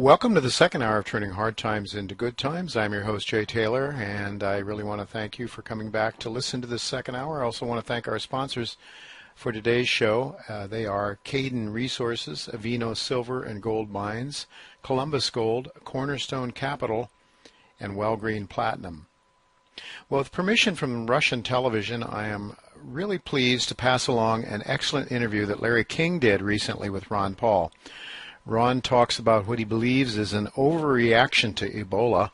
Welcome to the second hour of Turning Hard Times into Good Times. I'm your host, Jay Taylor, and I really want to thank you for coming back to listen to this second hour. I also want to thank our sponsors for today's show. They are Caden Resources, Avino Silver and Gold Mines, Columbus Gold, Cornerstone Capital, and Wellgreen Platinum. Well, with permission from Russian television, I am really pleased to pass along an excellent interview that Larry King did recently with Ron Paul. Ron talks about what he believes is an overreaction to Ebola.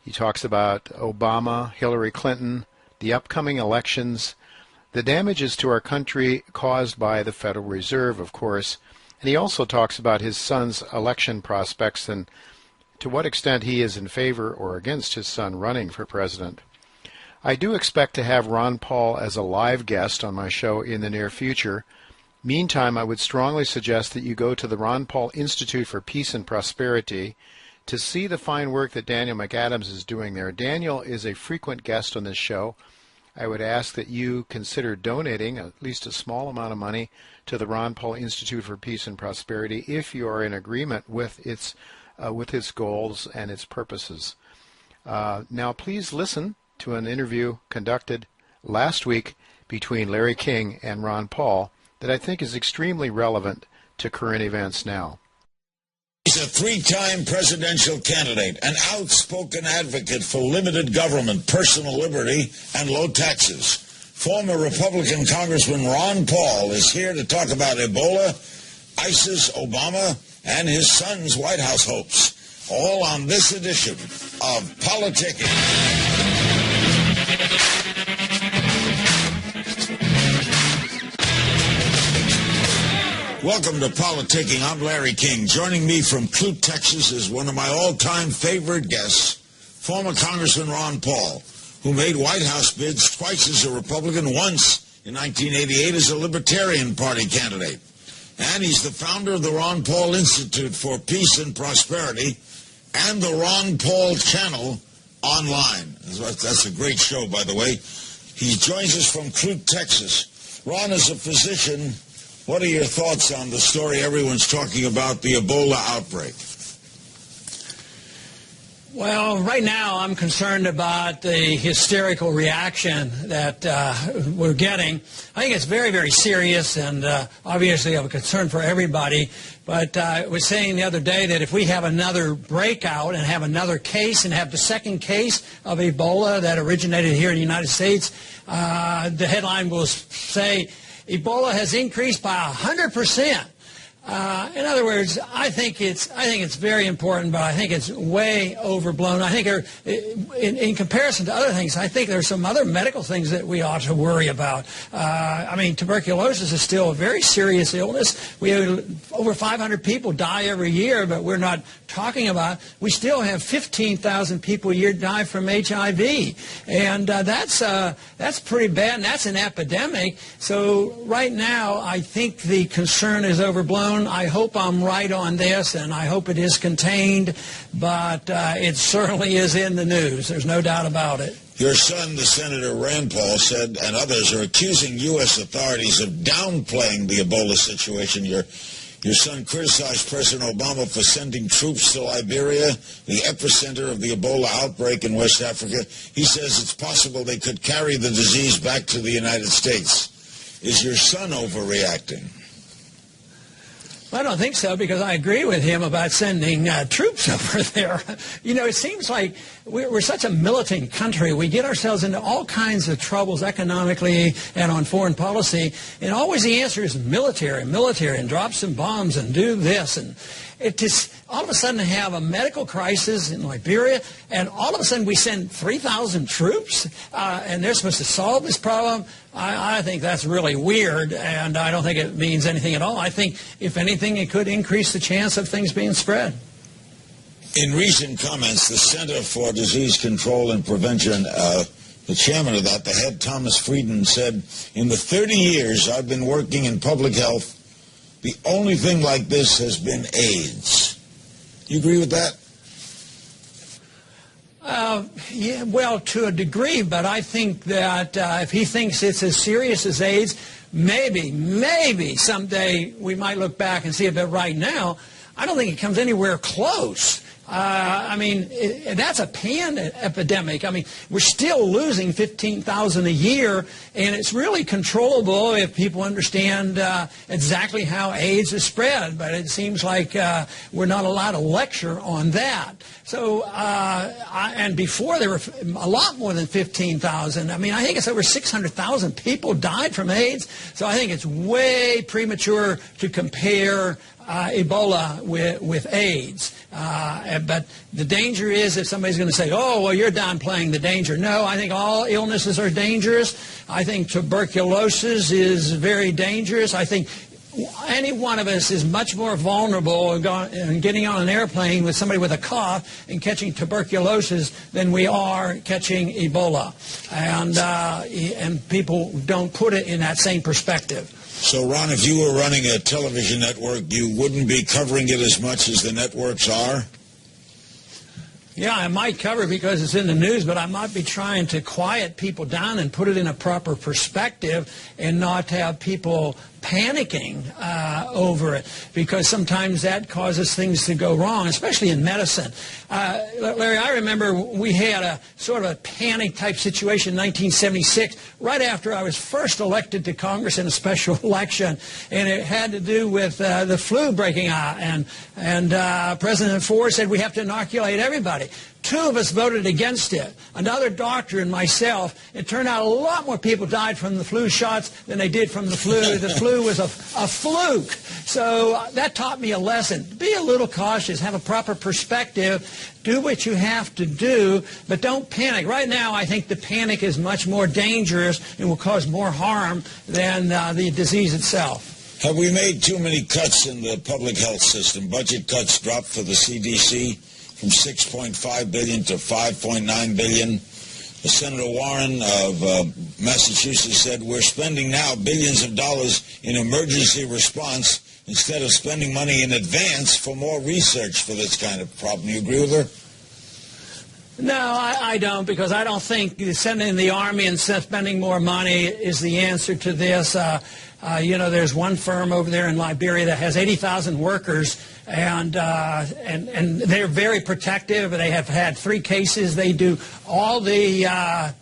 He talks about Obama, Hillary Clinton, the upcoming elections, the damages to our country caused by the Federal Reserve, of course, and he also talks about his son's election prospects and to what extent he is in favor or against his son running for president. I do expect to have Ron Paul as a live guest on my show in the near future. Meantime, I would strongly suggest that you go to the Ron Paul Institute for Peace and Prosperity to see the fine work that Daniel McAdams is doing there. Daniel is a frequent guest on this show. I would ask that you consider donating at least a small amount of money to the Ron Paul Institute for Peace and Prosperity if you are in agreement with its goals and its purposes. Now, please listen to an interview conducted last week between Larry King and Ron Paul that I think is extremely relevant to current events now. He's a three-time presidential candidate, an outspoken advocate for limited government, personal liberty, and low taxes. Former Republican Congressman Ron Paul is here to talk about Ebola, ISIS, Obama, and his son's White House hopes. All on this edition of Politicking. Welcome to Politicking. I'm Larry King. Joining me from Clute, Texas is one of my all-time favorite guests, former Congressman Ron Paul, who made White House bids twice as a Republican, once in 1988 as a Libertarian Party candidate. And he's the founder of the Ron Paul Institute for Peace and Prosperity and the Ron Paul Channel online. That's a great show, by the way. He joins us from Clute, Texas. Ron is a physician. What are your thoughts on the story everyone's talking about, the Ebola outbreak? Well, right now I'm concerned about the hysterical reaction that we're getting. I think it's very, very serious and obviously of a concern for everybody. But I was saying the other day that if we have another breakout and have another case and have the second case of Ebola that originated here in the United States, the headline will say, Ebola has increased by 100%. In other words, I think it's very important, but I think it's way overblown. I think in comparison to other things, I think there's some other medical things that we ought to worry about. I mean, tuberculosis is still a very serious illness. We have over 500 people die every year, but we're not talking about. We still have 15,000 people a year die from HIV, and that's pretty bad, and that's an epidemic. So right now, I think the concern is overblown. I hope I'm right on this, and I hope it is contained, but it certainly is in the news. There's no doubt about it. Your son, the Senator Rand Paul, said, and others are accusing U.S. authorities of downplaying the Ebola situation. Your son criticized President Obama for sending troops to Liberia, the epicenter of the Ebola outbreak in West Africa. He says it's possible they could carry the disease back to the United States. Is your son overreacting? I don't think so, because I agree with him about sending troops over there. You know, it seems like we're such a militant country. We get ourselves into all kinds of troubles economically and on foreign policy, and always the answer is military, and drop some bombs and do this. And it just all of a sudden have a medical crisis in Liberia, and all of a sudden we send 3,000 troops, and they're supposed to solve this problem. I think that's really weird, and I don't think it means anything at all. I think, if anything, it could increase the chance of things being spread. In recent comments, the Center for Disease Control and Prevention, the chairman of that, the head, Thomas Frieden, said, in the 30 years I've been working in public health, the only thing like this has been AIDS. You agree with that? Yeah, well, to a degree, but I think that if he thinks it's as serious as AIDS, maybe someday we might look back and see it. But right now, I don't think it comes anywhere close. That's a epidemic. I mean, we're still losing 15,000 a year, and it's really controllable if people understand exactly how AIDS is spread. But it seems like we're not allowed to lecture on that. So, and before there were a lot more than 15,000. I mean, I think it's over 600,000 people died from AIDS. So I think it's way premature to compare Ebola with AIDS. But the danger is if somebody's going to say, oh, well, you're downplaying the danger. No, I think all illnesses are dangerous. I think tuberculosis is very dangerous. I think any one of us is much more vulnerable in getting on an airplane with somebody with a cough and catching tuberculosis than we are catching Ebola. And people don't put it in that same perspective. So, Ron, if you were running a television network, you wouldn't be covering it as much as the networks are? Yeah, I might cover it because it's in the news, but I might be trying to quiet people down and put it in a proper perspective and not have people panicking over it, because sometimes that causes things to go wrong, especially in medicine. Larry, I remember we had a sort of a panic type situation in 1976, right after I was first elected to Congress in a special election, and it had to do with the flu breaking out, and President Ford said we have to inoculate everybody. Two of us voted against it. Another doctor and myself. It turned out a lot more people died from the flu shots than they did from the flu. The flu was a fluke. So that taught me a lesson. Be a little cautious. Have a proper perspective. Do what you have to do, but don't panic. Right now, I think the panic is much more dangerous and will cause more harm than the disease itself. Have we made too many cuts in the public health system? Budget cuts dropped for the CDC from $6.5 billion to $5.9 billion. Senator Warren of Massachusetts said, we're spending now billions of dollars in emergency response instead of spending money in advance for more research for this kind of problem. You agree with her? No, I don't, because I don't think sending the Army and spending more money is the answer to this. There's one firm over there in Liberia that has 80,000 workers, and they're very protective. They have had 3 cases. They do all the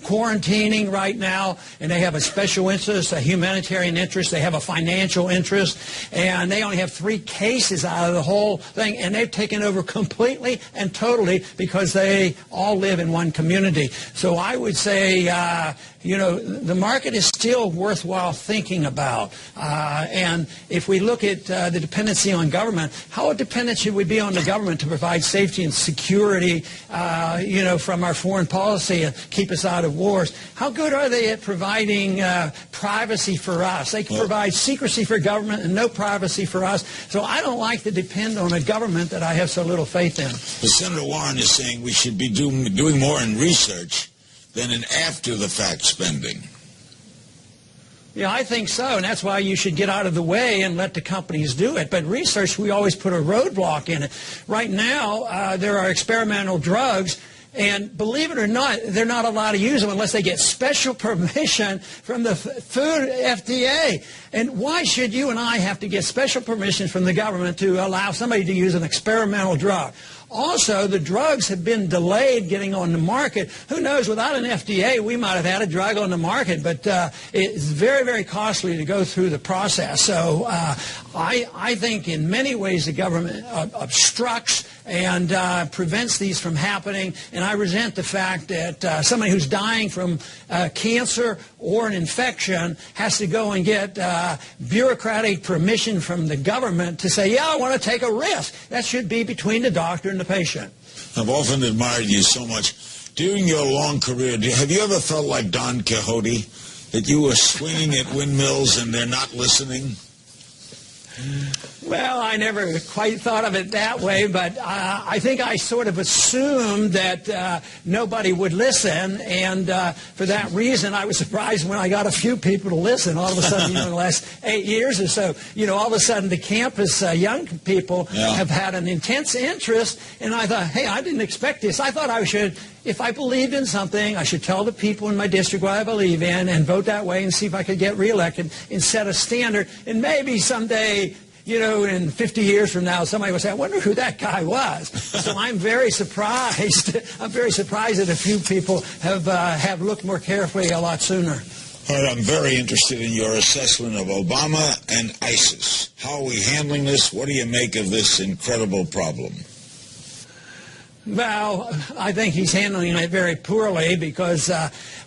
quarantining right now, and they have a special interest, a humanitarian interest. They have a financial interest, and they only have 3 cases out of the whole thing, and they've taken over completely and totally because they all live in one community. So I would say, the market is still worthwhile thinking about. And if we look at the dependency on government, how dependent should we be on the government to provide safety and security, from our foreign policy and keep us out of wars? How good are they at providing privacy for us? They can provide secrecy for government and no privacy for us. So I don't like to depend on a government that I have so little faith in. But Senator Warren is saying we should be doing more in research than in after-the-fact spending. Yeah, I think so, and that's why you should get out of the way and let the companies do it. But research, we always put a roadblock in it. Right now, there are experimental drugs, and believe it or not, they're not allowed to use them unless they get special permission from the food FDA. And why should you and I have to get special permission from the government to allow somebody to use an experimental drug? Also, the drugs have been delayed getting on the market. Who knows, without an FDA, we might have had a drug on the market, but it's very, very costly to go through the process. So I think in many ways the government obstructs and prevents these from happening, and I resent the fact that somebody who's dying from cancer or an infection has to go and get bureaucratic permission from the government to say, yeah, I want to take a risk. That should be between the doctor and the patient. I've often admired you so much. During your long career, have you ever felt like Don Quixote, that you were swinging at windmills and they're not listening? Well, I never quite thought of it that way, but I think I sort of assumed that nobody would listen, and for that reason, I was surprised when I got a few people to listen. All of a sudden, in the last 8 years or so, all of a sudden the campus young people have had an intense interest, and I thought, hey, I didn't expect this. I thought I should, if I believed in something, I should tell the people in my district what I believe in and vote that way and see if I could get reelected and set a standard, and maybe someday in 50 years from now, somebody will say, I wonder who that guy was. So I'm very surprised. I'm very surprised that a few people have looked more carefully a lot sooner. All right, I'm very interested in your assessment of Obama and ISIS. How are we handling this? What do you make of this incredible problem? Well, I think he's handling it very poorly because,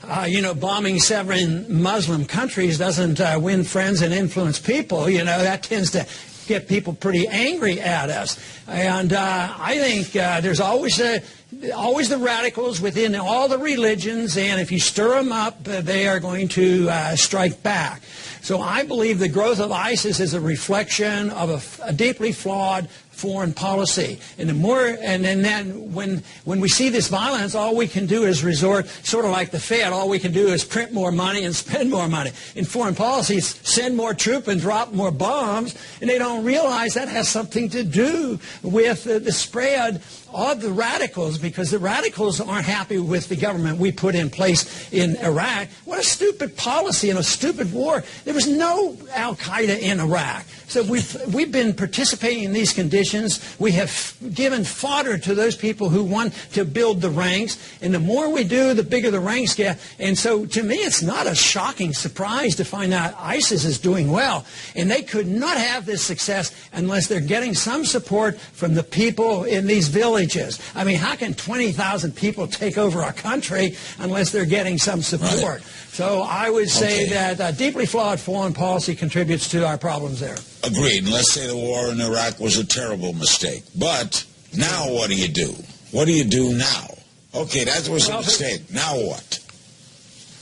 bombing 7 Muslim countries doesn't win friends and influence people. That tends to get people pretty angry at us. And I think there's always the radicals within all the religions, and if you stir them up, they are going to strike back. So I believe the growth of ISIS is a reflection of a deeply flawed foreign policy. And then when we see this violence, all we can do is resort, sort of like the Fed, all we can do is print more money and spend more money. In foreign policy, send more troops and drop more bombs, and they don't realize that has something to do with the spread of the radicals, because the radicals aren't happy with the government we put in place in Iraq. What a stupid policy and a stupid war. There was no al-Qaeda in Iraq. So we've been participating in these conditions. We have given fodder to those people who want to build the ranks. And the more we do, the bigger the ranks get. And so to me, it's not a shocking surprise to find out ISIS is doing well. And they could not have this success unless they're getting some support from the people in these villages. I mean, how can 20,000 people take over a country unless they're getting some support? Right. So I would say that deeply flawed foreign policy contributes to our problems there. Agreed. And let's say the war in Iraq was a terrible mistake. But now what do you do? What do you do now? Okay, that was a mistake. Now what?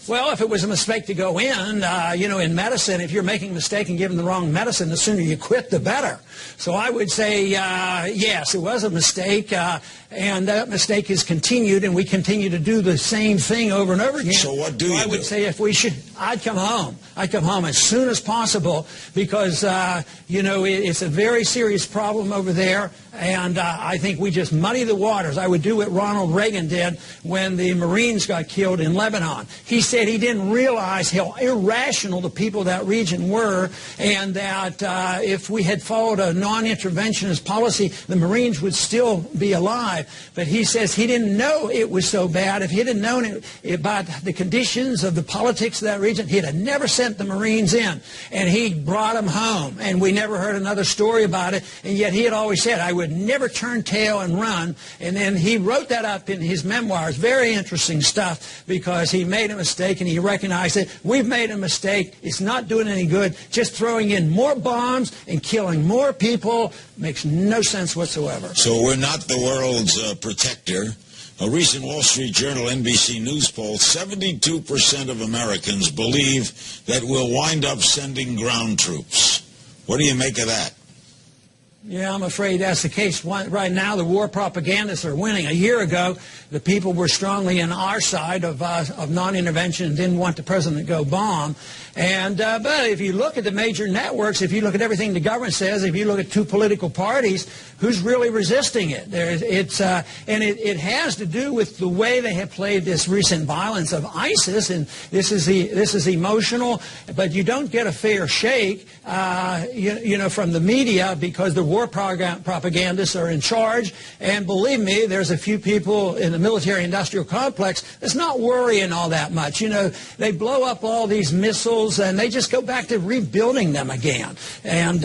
Well, if it was a mistake to go in medicine, if you're making a mistake and giving the wrong medicine, the sooner you quit, the better. So I would say, yes, it was a mistake, and that mistake is continued, and we continue to do the same thing over and over again. So what do you do? I would say I'd come home. I'd come home as soon as possible because, it's a very serious problem over there, and I think we just muddy the waters. I would do what Ronald Reagan did when the Marines got killed in Lebanon. He said he didn't realize how irrational the people of that region were, and that if we had followed a non-interventionist policy, the Marines would still be alive. But he says he didn't know it was so bad. If he had known about the conditions of the politics of that region, he'd have never sent the Marines in. And he brought them home, and we never heard another story about it. And yet he had always said, I would never turn tail and run. And then he wrote that up in his memoirs. Very interesting stuff, because he made a mistake and he recognized it. We've made a mistake. It's not doing any good. Just throwing in more bombs and killing more people makes no sense whatsoever. So we're not the world's protector. A recent Wall Street Journal NBC News poll, 72% of Americans believe that we'll wind up sending ground troops. What do you make of that? Yeah, I'm afraid that's the case. Right now, the war propagandists are winning. A year ago, the people were strongly on our side of non-intervention and didn't want the president to go bomb. And but if you look at the major networks, if you look at everything the government says, if you look at two political parties, who's really resisting it? It has to do with the way they have played this recent violence of ISIS, and this is emotional, but you don't get a fair shake, from the media, because the war propagandists are in charge. And believe me, there's a few people in the military-industrial complex that's not worrying all that much. They blow up all these missiles and they just go back to rebuilding them again. And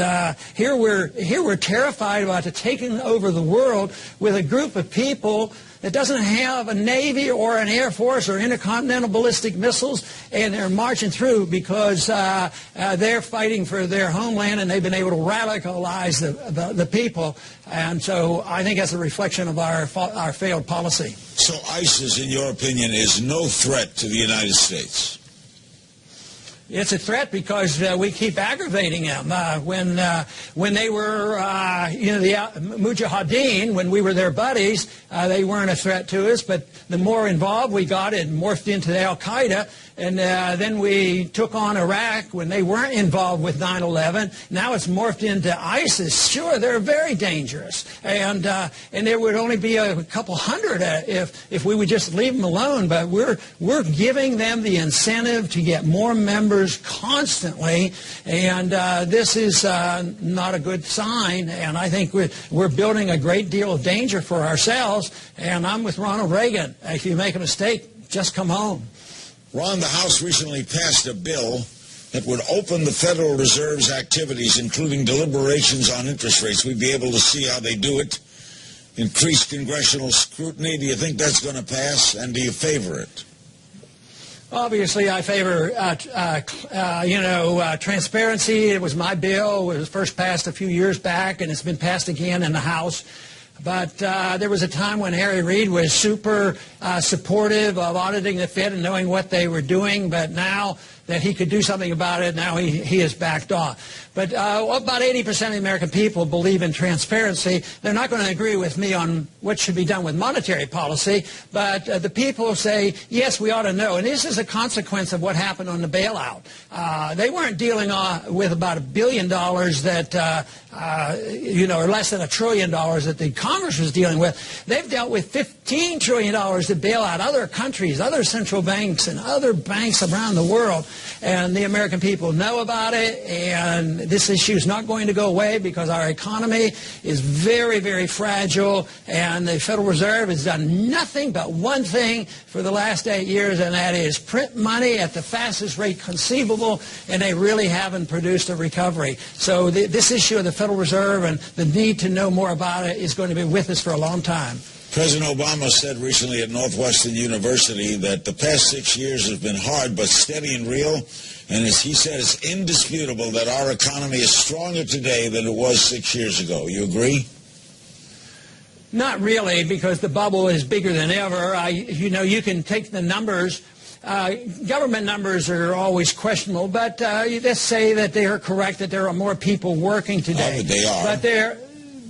here we're terrified about taking over the world with a group of people that doesn't have a Navy or an Air Force or intercontinental ballistic missiles, and they're marching through because they're fighting for their homeland, and they've been able to radicalize the people. And so I think that's a reflection of our failed policy. So ISIS, in your opinion, is no threat to the United States? It's a threat because we keep aggravating them. When they were, the Mujahideen, when we were their buddies, they weren't a threat to us. But the more involved we got, it morphed into the Al-Qaeda. And then we took on Iraq when they weren't involved with 9/11. Now it's morphed into ISIS. Sure, they're very dangerous. And there would only be a couple hundred if we would just leave them alone. But we're giving them the incentive to get more members constantly. And this is not a good sign. And I think we're building a great deal of danger for ourselves. And I'm with Ronald Reagan. If you make a mistake, just come home. Ron, the House recently passed a bill that would open the Federal Reserve's activities, including deliberations on interest rates. We'd be able to see how they do it. Increased congressional scrutiny. Do you think that's going to pass, and do you favor it? Obviously, I favor, transparency. It was my bill. It was first passed a few years back, and it's been passed again in the House. But there was a time when Harry Reid was super supportive of auditing the Fed and knowing what they were doing. But now that he could do something about it, now he has backed off. But about 80% of the American people believe in transparency. They're not going to agree with me on what should be done with monetary policy. But the people say, yes, we ought to know. And this is a consequence of what happened on the bailout. They weren't dealing with about $1 billion that, or less than $1 trillion that the Congress was dealing with. They've dealt with $15 trillion to bail out other countries, other central banks, and other banks around the world. And the American people know about it, and this issue is not going to go away because our economy is very, very fragile, and the Federal Reserve has done nothing but one thing for the last 8 years, and that is print money at the fastest rate conceivable, and they really haven't produced a recovery. So this issue of the Federal Reserve and the need to know more about it is going to be with us for a long time. President Obama said recently at Northwestern University that the past 6 years has been hard but steady and real. And as he said, it's indisputable that our economy is stronger today than it was 6 years ago. You agree? Not really, because the bubble is bigger than ever. You can take the numbers. Government numbers are always questionable, but let's say that they are correct, that there are more people working today. But they are.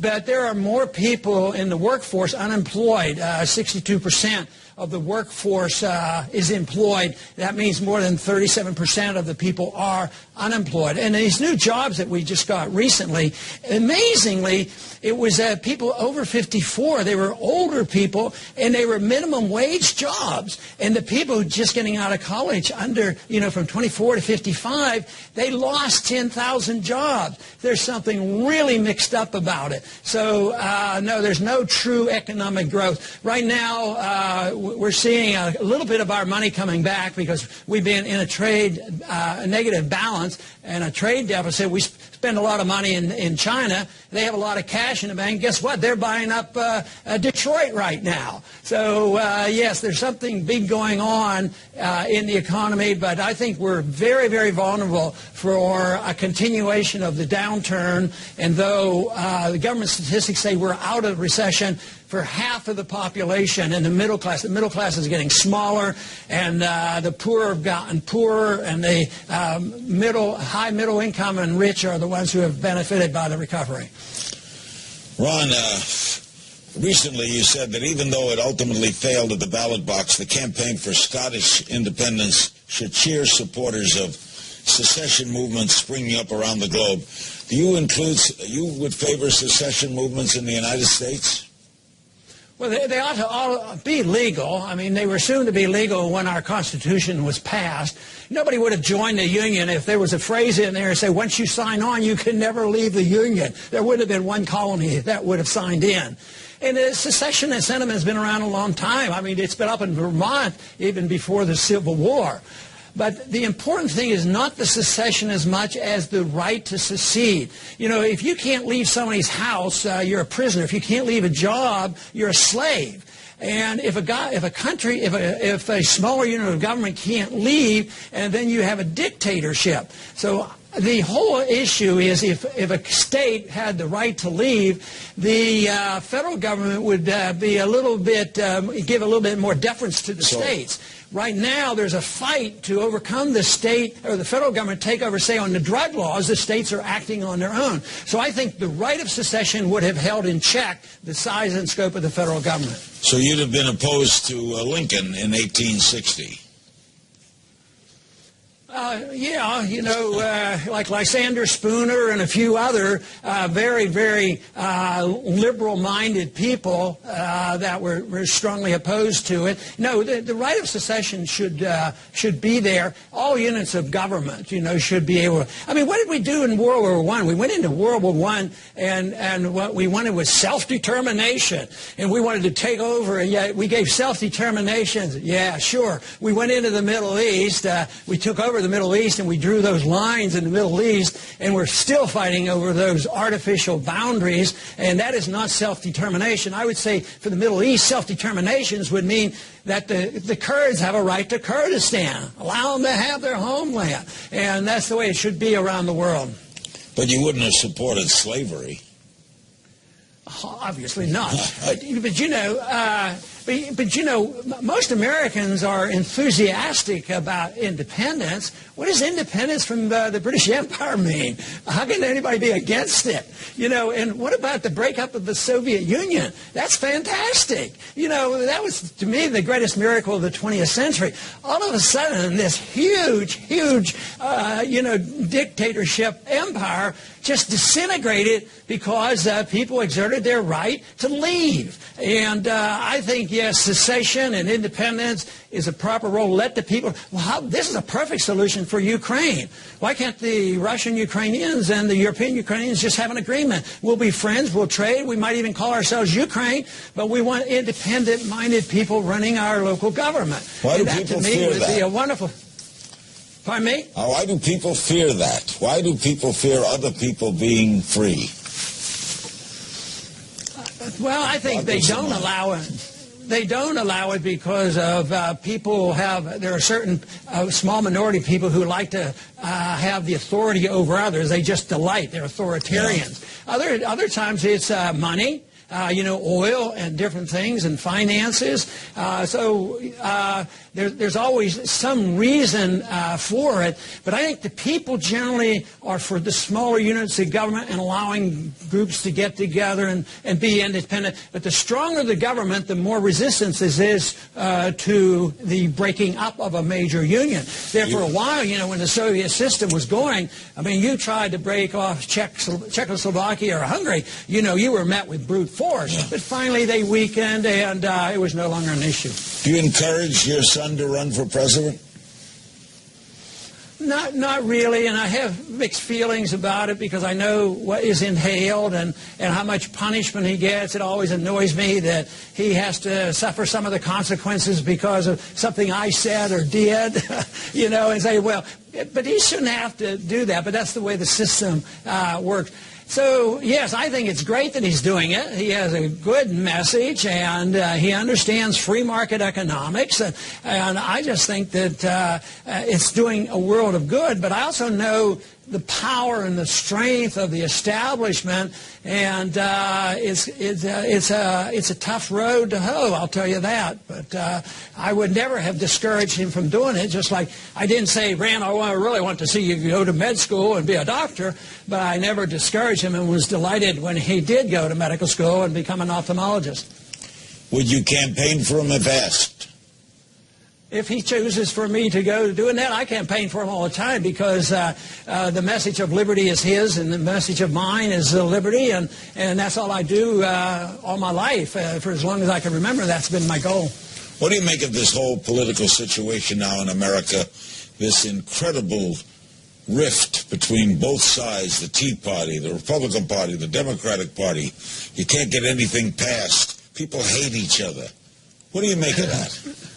But there are more people in the workforce unemployed. 62% of the workforce is employed. That means more than 37% of the people are unemployed. And these new jobs that we just got recently, amazingly, it was people over 54. They were older people, and they were minimum wage jobs. And the people just getting out of college from 24 to 55, they lost 10,000 jobs. There's something really mixed up about it. So, no, there's no true economic growth. Right now, we're seeing a little bit of our money coming back because we've been in a negative balance and a trade deficit. We spend a lot of money in China. They have a lot of cash in the bank. Guess what? They're buying up Detroit right now. So, yes, there's something big going on in the economy, but I think we're very, very vulnerable for a continuation of the downturn. And though the government statistics say we're out of recession for half of the population and the middle class is getting smaller, and the poor have gotten poorer, and the high middle income and rich are the ones who have benefited by the recovery. Ron, recently you said that even though it ultimately failed at the ballot box, the campaign for Scottish independence should cheer supporters of secession movements springing up around the globe. Do you would favor secession movements in the United States? Well, they ought to all be legal. I mean, they were soon to be legal when our Constitution was passed. Nobody would have joined the Union if there was a phrase in there that said, once you sign on, you can never leave the Union. There would have been one colony that would have signed in. And the secessionist sentiment has been around a long time. I mean, it's been up in Vermont even before the Civil War. But the important thing is not the secession as much as the right to secede. You know, if you can't leave somebody's house, you're a prisoner. If you can't leave a job, you're a slave. And if a smaller unit of government can't leave, and then you have a dictatorship. So the whole issue is if a state had the right to leave, the federal government would be a little bit give a little bit more deference to the states. Right now, there's a fight to overcome the state or the federal government take over, say, on the drug laws. The states are acting on their own. So I think the right of secession would have held in check the size and scope of the federal government. So you'd have been opposed to Lincoln in 1860? Yeah, like Lysander Spooner and a few other very, very liberal-minded people that were strongly opposed to it. No, the right of secession should be there. All units of government, should be able to. I mean, what did we do in World War I? We went into World War I, and what we wanted was self-determination, and we wanted to take over, and yet we gave self-determination. Yeah, sure. We went into the Middle East. We took over the Middle East, and we drew those lines in the Middle East, and we're still fighting over those artificial boundaries, and that is not self-determination. I would say for the Middle East, self-determinations would mean that the Kurds have a right to Kurdistan. Allow them to have their homeland, and that's the way it should be around the world. But you wouldn't have supported slavery. Obviously not. But most Americans are enthusiastic about independence. What does independence from the British Empire mean? How can anybody be against it? And what about the breakup of the Soviet Union? That's fantastic. That was, to me, the greatest miracle of the 20th century. All of a sudden, this huge, dictatorship empire just disintegrated because people exerted their right to leave. And I think, yes, secession and independence is a proper role. Let the people. This is a perfect solution for Ukraine. Why can't the Russian Ukrainians and the European Ukrainians just have an agreement? We'll be friends. We'll trade. We might even call ourselves Ukraine, but we want independent-minded people running our local government. Why do that, people to me, fear would that? be a wonderful. Pardon me? Why do people fear that? Why do people fear other people being free? Well, I think they don't allow it. They don't allow it because of there are certain small minority people who like to have the authority over others. They just delight. They're authoritarians. Yeah. Other times it's money. Oil and different things and finances. There's always some reason for it. But I think the people generally are for the smaller units of government and allowing groups to get together and be independent. But the stronger the government, the more resistance there is to the breaking up of a major union. There for a while, when the Soviet system was going, I mean, you tried to break off Czechoslovakia or Hungary, you were met with brute force. Yeah. But finally they weakened, and it was no longer an issue. Do you encourage your son to run for president? Not really, and I have mixed feelings about it because I know what is entailed and how much punishment he gets. It always annoys me that he has to suffer some of the consequences because of something I said or did, and say, well, but he shouldn't have to do that, but that's the way the system works. So, yes, I think it's great that he's doing it. He has a good message, and he understands free market economics. And I just think that it's doing a world of good. But I also know the power and the strength of the establishment, and it's a tough road to hoe, I'll tell you that. But I would never have discouraged him from doing it, just like I didn't say, Rand, I really want to see you go to med school and be a doctor, but I never discouraged him and was delighted when he did go to medical school and become an ophthalmologist. Would you campaign for him if asked? If he chooses for me to go doing that, I campaign for him all the time because the message of liberty is his and the message of mine is liberty, and that's all I do all my life. For as long as I can remember, that's been my goal. What do you make of this whole political situation now in America, this incredible rift between both sides, the Tea Party, the Republican Party, the Democratic Party? You can't get anything passed. People hate each other. What do you make of that?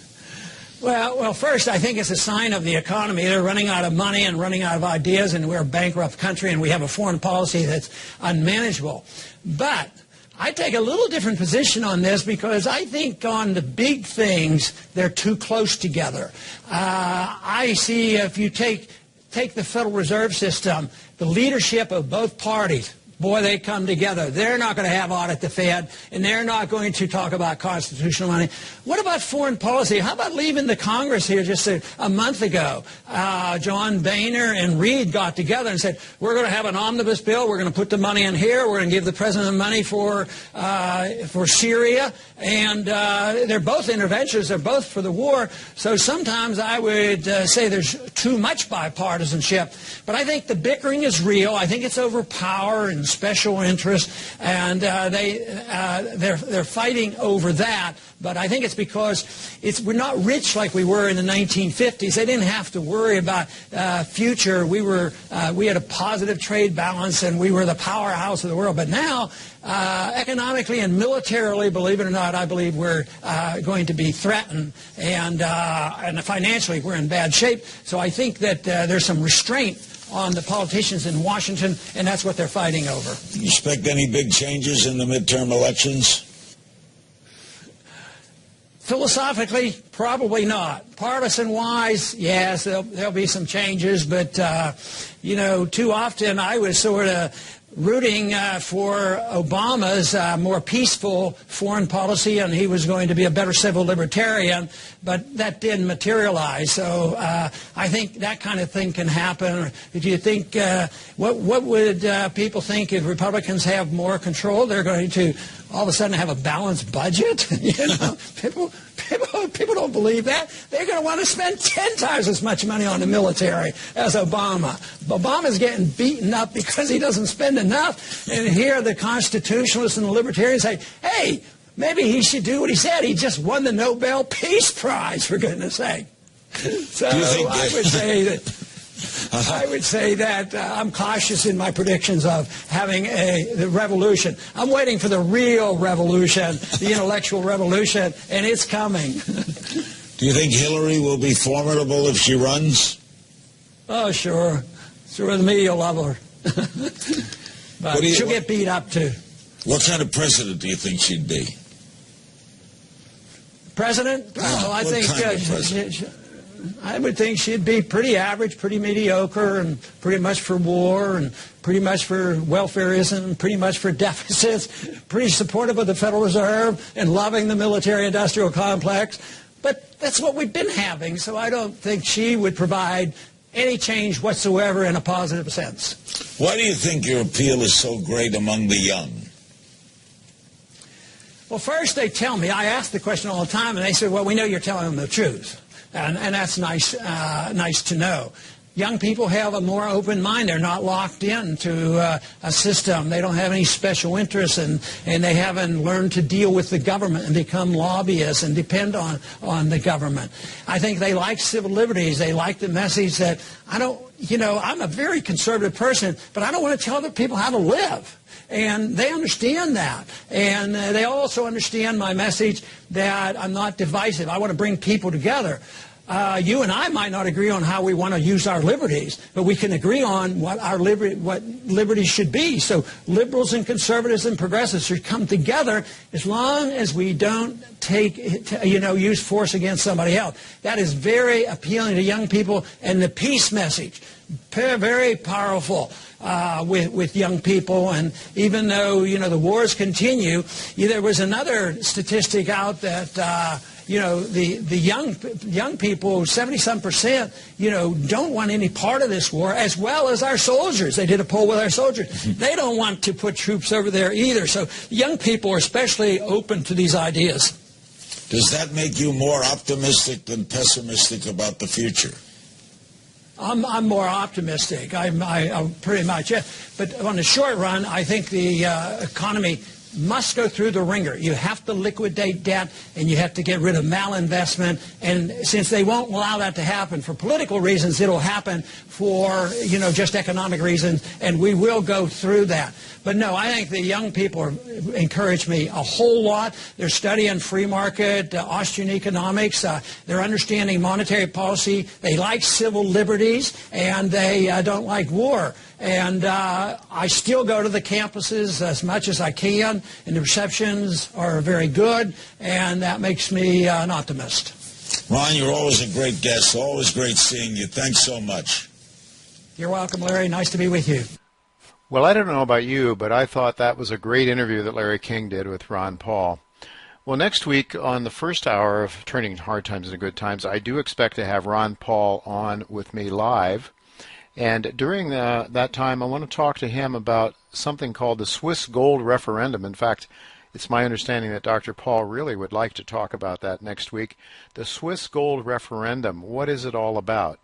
Well, first, I think it's a sign of the economy. They're running out of money and running out of ideas, and we're a bankrupt country, and we have a foreign policy that's unmanageable. But I take a little different position on this because I think on the big things, they're too close together. I see if you take the Federal Reserve System, the leadership of both parties, boy, they come together. They're not going to have audit the Fed, and they're not going to talk about constitutional money. What about foreign policy? How about leaving the Congress here just a month ago? John Boehner and Reid got together and said, we're going to have an omnibus bill. We're going to put the money in here. We're going to give the president money for Syria. And they're both interventions. They're both for the war. So sometimes I would say there's too much bipartisanship. But I think the bickering is real. I think it's over power and special interest, and they're fighting over that. But I think it's because we're not rich like we were in the 1950s. They didn't have to worry about future. We had a positive trade balance, and we were the powerhouse of the world. But now, economically and militarily, believe it or not, I believe we're going to be threatened, and financially we're in bad shape. So I think that there's some restraint on the politicians in Washington, and that's what they're fighting over. You expect any big changes in the midterm elections? Philosophically, probably not. Partisan-wise, yes, there'll be some changes, but, too often I was sort of rooting for Obama's more peaceful foreign policy, and he was going to be a better civil libertarian, but that didn't materialize. So I think that kind of thing can happen. Do you think, what would people think if Republicans have more control? They're going to all of a sudden have a balanced budget? People don't believe that. They're going to want to spend 10 times as much money on the military as Obama. Obama's getting beaten up because he doesn't spend enough. And here the constitutionalists and the libertarians say, hey, maybe he should do what he said. He just won the Nobel Peace Prize, for goodness sake. So I would say that I'm cautious in my predictions of having the revolution. I'm waiting for the real revolution, the intellectual revolution, and it's coming. Do you think Hillary will be formidable if she runs? Oh, sure. Sure, the media will love her. But she'll get beat up, too. What kind of president do you think she'd be? President? Well, I think I would think she'd be pretty average, pretty mediocre, and pretty much for war, and pretty much for welfareism, pretty much for deficits, pretty supportive of the Federal Reserve, and loving the military-industrial complex. But that's what we've been having, so I don't think she would provide any change whatsoever in a positive sense. Why do you think your appeal is so great among the young? Well, first they tell me, I ask the question all the time, and they say, well, we know you're telling them the truth. And that's nice to know. Young people have a more open mind. They're not locked into a system. They don't have any special interests, and they haven't learned to deal with the government and become lobbyists and depend on the government. I think they like civil liberties. They like the message that I'm a very conservative person, but I don't want to tell other people how to live. And they understand that. And they also understand my message that I'm not divisive. I want to bring people together. You and I might not agree on how we want to use our liberties, but we can agree on what liberties should be. So liberals and conservatives and progressives should come together as long as we don't use force against somebody else. That is very appealing to young people, and the peace message, very powerful with young people. And even though the wars continue, there was another statistic out that the young people, 70-some%, don't want any part of this war, as well as our soldiers. They did a poll with our soldiers. They don't want to put troops over there either. So young people are especially open to these ideas. Does that make you more optimistic than pessimistic about the future? I'm more optimistic. I'm pretty much, yeah. But on the short run, I think the economy must go through the ringer. You have to liquidate debt, and you have to get rid of malinvestment. And since they won't allow that to happen for political reasons, it'll happen for, just economic reasons, and we will go through that. But no, I think the young people encourage me a whole lot. They're studying free market, Austrian economics. They're understanding monetary policy. They like civil liberties, and they don't like war. And I still go to the campuses as much as I can, and the receptions are very good, and that makes me an optimist. Ron, you're always a great guest. Always great seeing you. Thanks so much. You're welcome, Larry. Nice to be with you. Well, I don't know about you, but I thought that was a great interview that Larry King did with Ron Paul. Well, next week on the first hour of Turning Hard Times into Good Times, I do expect to have Ron Paul on with me live. And during that time, I want to talk to him about something called the Swiss Gold Referendum. In fact, it's my understanding that Dr. Paul really would like to talk about that next week. The Swiss Gold Referendum, what is it all about?